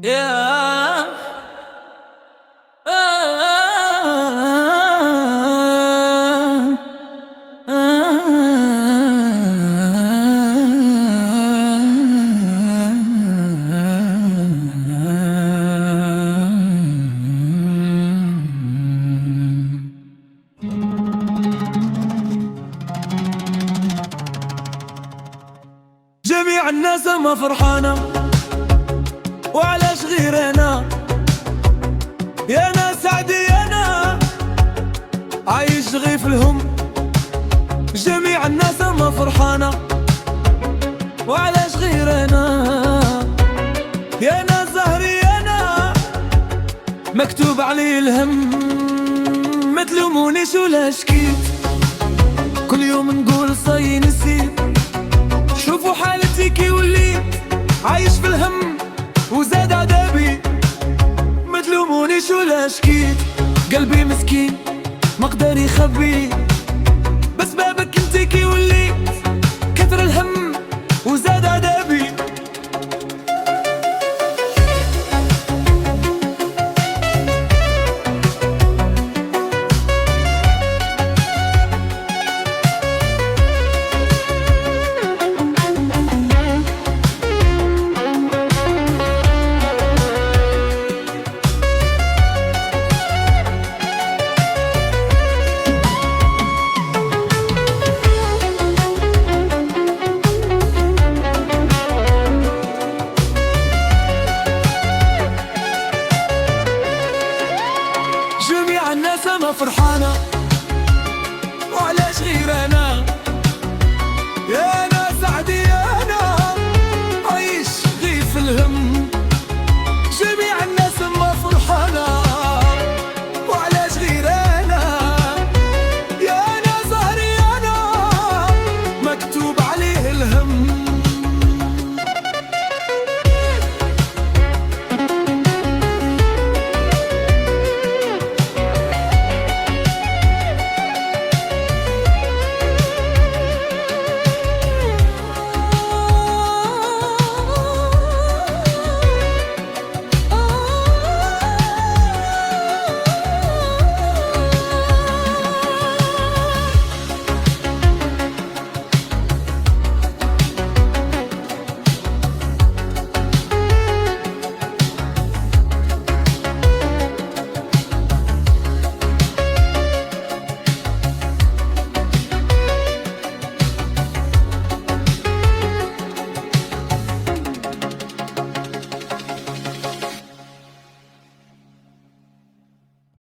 يا جميع الناس ما فرحانة وعلاش غير انا؟ يا ناس عادي انا عايش غير في الهم. جميع الناس ما فرحانة وعلاش غير انا؟ يا ناس زهري انا مكتوب عليه الهم. ما تلومونيش ولا شكيت، كل يوم نقول صاي نسيت. شوفوا حالتي كي وليت عايش في الهم وزاد عذابي. ما تلومونيش ولا شكيت، قلبي مسكين ما قدر يخبي، بس بابك انت كي